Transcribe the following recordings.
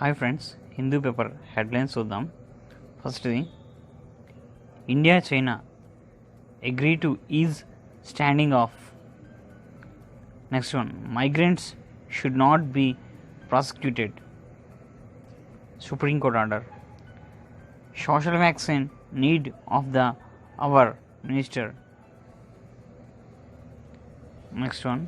Hi friends, Hindu paper headlines చూద్దాం. ఫస్ట్ది, India China agree to ease standing off. Next one, migrants should not be prosecuted. Supreme court order. Social vaccine need of the hour minister. Next one,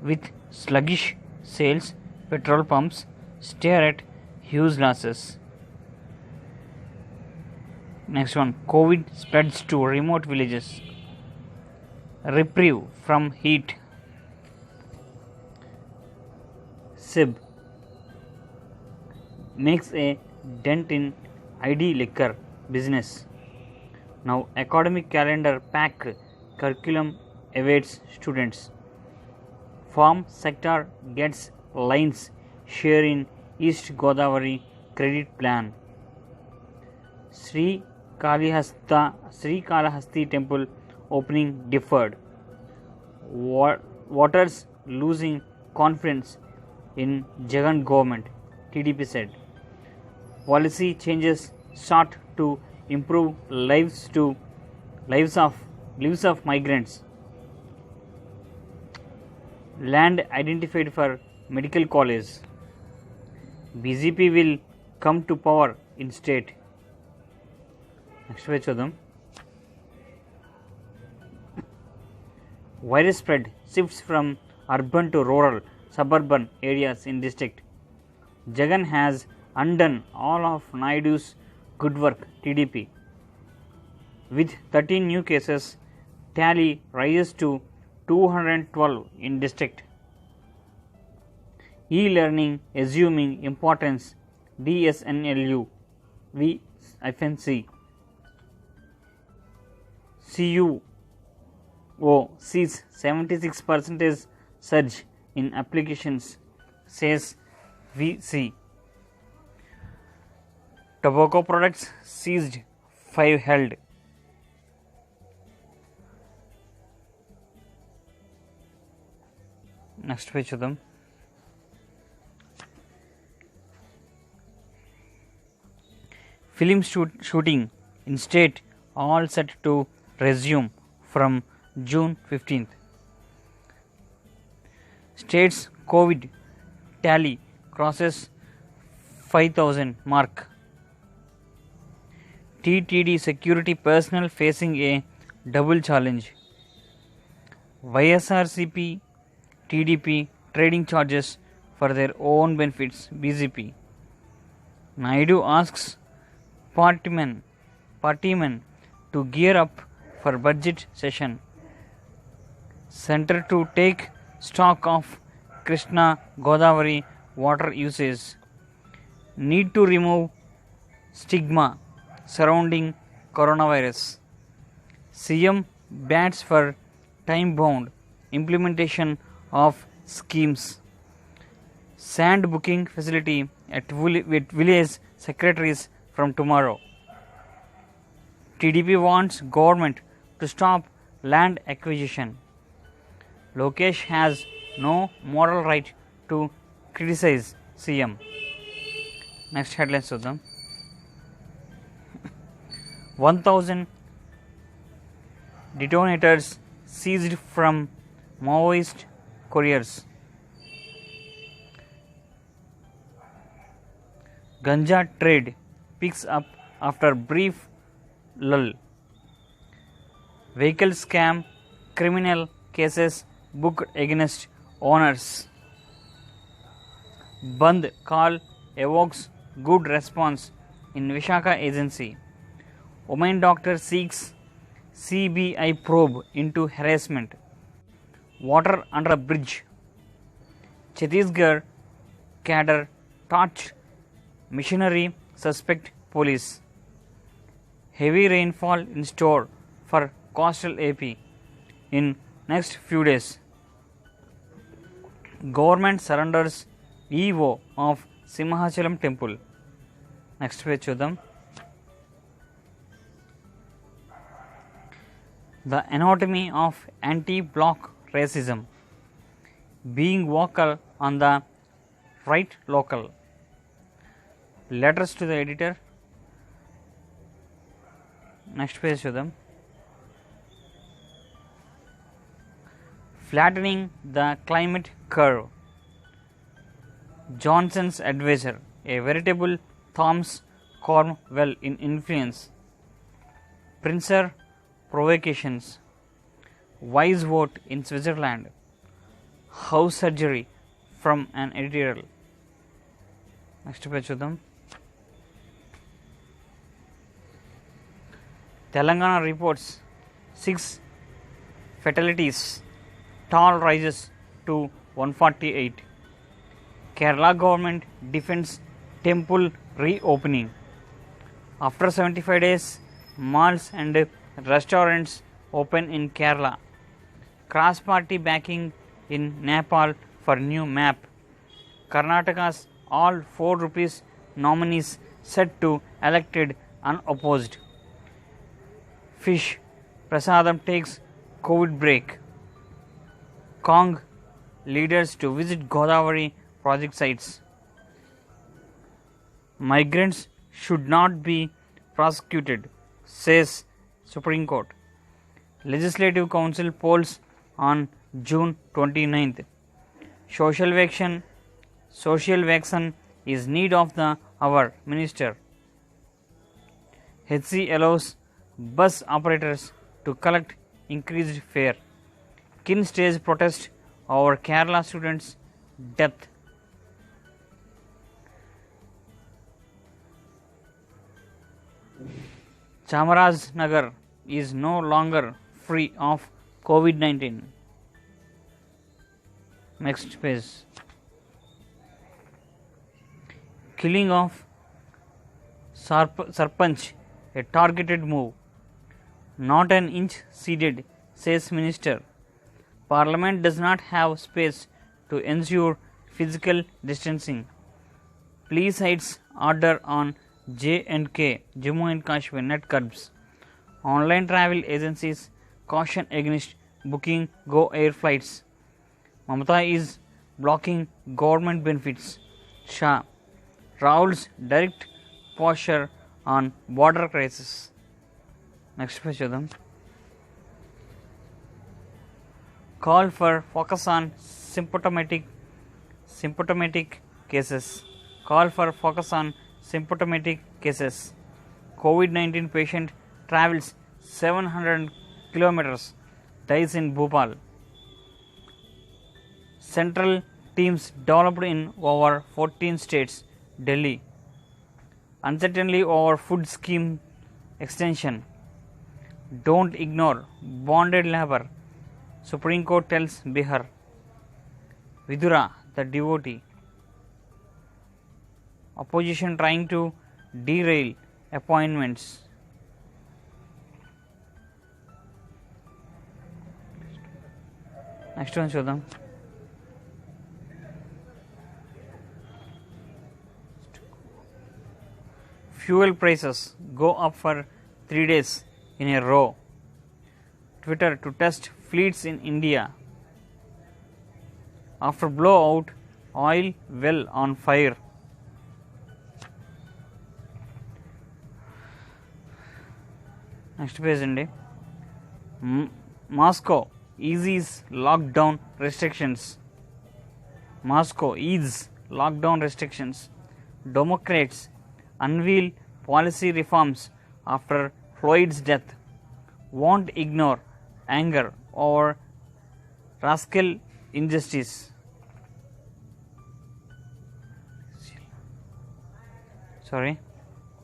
with sluggish sales, petrol pumps stare at huge losses. Next one, COVID spreads to remote villages. Reprieve from heat. SIB makes a dent in ID liquor business. Now academic calendar packed, curriculum awaits students. Farm sector gets lines share in East Godavari credit plan. Sri Kalahasti temple opening deferred. Voters losing confidence in Jagan government, TDP said. Policy changes sought to improve lives of migrants. Land identified for medical college. BJP will come to power in state. Next page చూద్దాం. Virus spread shifts from urban to rural, suburban areas in district. Jagan has undone all of Naidu's good work, TDP. With 13 new cases, tally rises to 212 in district. E-learning assuming importance, DSNLU V-C. CUO sees 76% surge in applications, says VC. Tobacco products seized, 5 held. Next page చూద్దాం. Film shooting in state all set to resume from June 15th. State's COVID tally crosses 5,000 mark. TTD security personnel facing a double challenge. YSRCP TDP trading charges for their own benefits, BJP. Naidu asks partymen to gear up for budget session. Center to take stock of Krishna Godavari water usage. Need to remove stigma surrounding coronavirus. CM bats for time-bound implementation of schemes. Sand booking facility at village secretaries from tomorrow. TDP wants government to stop land acquisition. Lokesh has no moral right to criticize CM. Next headlines చూద్దాం. 1,000 detonators seized from Maoist couriers. Ganja trade picks up after brief lull. Vehicle scam criminal cases booked against owners. Bandh call evokes good response in Vishaka agency. Woman doctor seeks CBI probe into harassment. Water under a bridge. Chhattisgarh cadre touched missionary, suspect police. Heavy rainfall in store for coastal AP in next few days. Government surrenders EO of Simhachalam temple. Next page చూద్దాం. The anatomy of anti-block racism. Being vocal on the right local. Letters to the editor. Next page to them. Flattening the climate curve. Johnson's advisor, a veritable Thomas Cromwell in influence. Princer provocations. Wise vote in Switzerland. House surgery from an editorial. Next page చూద్దాం. Telangana reports 6 fatalities. Toll rises to 148. Kerala government defends temple reopening. After 75 days, malls and restaurants open in Kerala. Cross party backing in Nepal for new map. Karnataka's all 4 rupees nominees set to elected unopposed. Fish Prasadam takes COVID break. Kong leaders to visit Godavari project sites. Migrants should not be prosecuted, says Supreme Court. Legislative Council polls on June 29th. Social vaccine is need of the hour, Minister. HC allows bus operators to collect increased fare. Kin stage protest over Kerala students' death. Chamarajnagar is no longer free of COVID-19. Next page. Killing of Sarpanch, a targeted move. Not an inch ceded, says Minister. Parliament does not have space to ensure physical distancing. Police hides order on J&K, Jammu and Kashmir net curbs. Online travel agencies caution against booking Go Air flights. Mamata is blocking government benefits. Shah. Rahul's direct posture on border crisis. Next page చూద్దాం. Call for focus on symptomatic cases. Call for focus on symptomatic cases. COVID-19 patient travels 700 kilometers, dies in Bhopal. Central teams developed in over 14 states. Delhi. Uncertainty over food scheme extension. Don't ignore bonded labor. Supreme Court tells Bihar. Vidura, the devotee. Opposition trying to derail appointments. Next one చూద్దాం. Fuel prices go up for 3 days in a row. Twitter to test fleets in India. After blowout, oil well on fire. Next page అండి. Moscow eases lockdown restrictions. Moscow eases lockdown restrictions. Democrats unveil policy reforms after Floyd's death. Won't ignore anger over rascal injustice.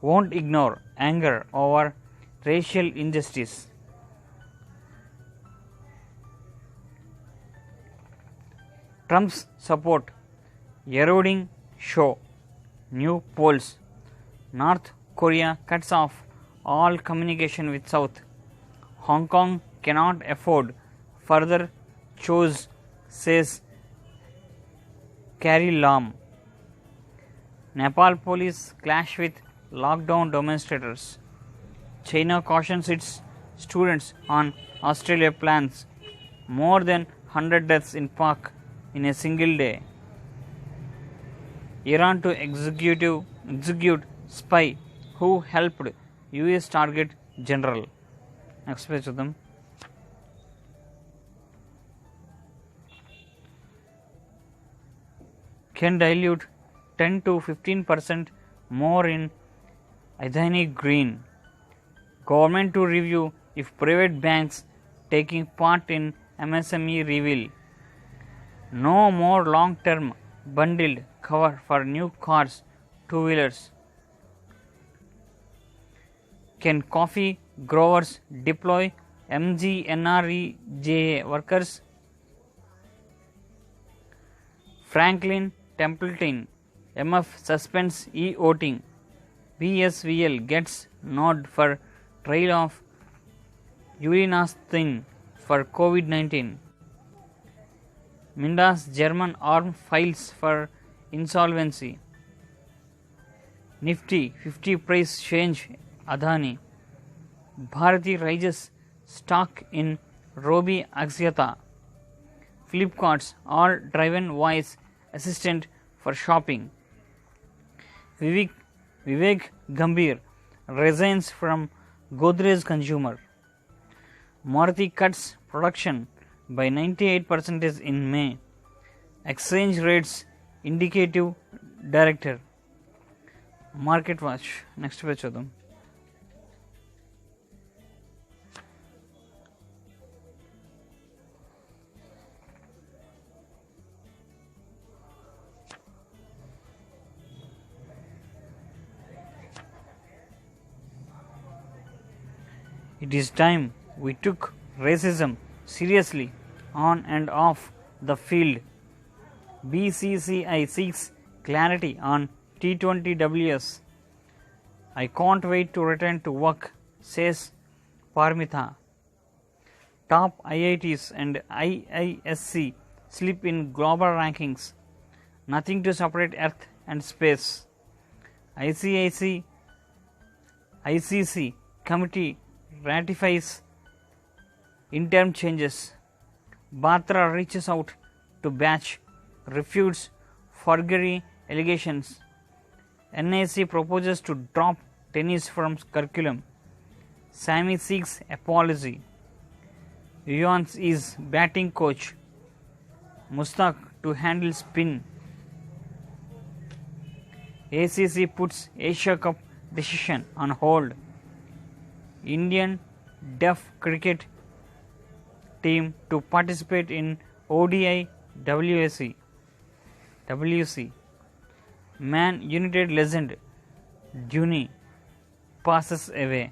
Won't ignore anger over racial injustice. Trump's support eroding show. New polls. North Korea cuts off all communication with South. Hong Kong cannot afford further chores, says Carrie Lam. Nepal police clash with lockdown demonstrators. China cautions its students on Australia plans more than 100 deaths in Pak in a single day. Iran to execute spy who helped US target general. Next page of them. Can dilute 10 to 15% more in Adani Green. Government to review if private banks taking part in MSME reveal. No more long-term bundled cover for new cars, two-wheelers. Can coffee growers deploy MGNREJA workers? Franklin Templeton MF suspends e-voting. BSVL gets nod for trial of urinastine for COVID-19. Minda's German arm files for insolvency. Nifty 50 price change Adani. Bharati raises stock in Robi Axiata. Flipkart's all-driven voice assistant for shopping. Vivek Gambhir resigns from Godrej Consumer. Maruti cuts production by 98% in May. Exchange rates indicative director. Market Watch. Next page chudam. It is time we took racism seriously on and off the field. BCCI seeks clarity on T20Ws. I can't wait to return to work, says Parmitha. Top IITs and IISc slip in global rankings. Nothing to separate Earth and space. ICC committee ratifies interim changes. Batra reaches out to Batch, refutes forgery allegations. NIC proposes to drop tennis from curriculum. Sami seeks apology. Yuans is batting coach. Mustaq to handle spin. ACC puts Asia Cup decision on hold. Indian deaf cricket team to participate in ODI WC. Man United legend Dhoni passes away.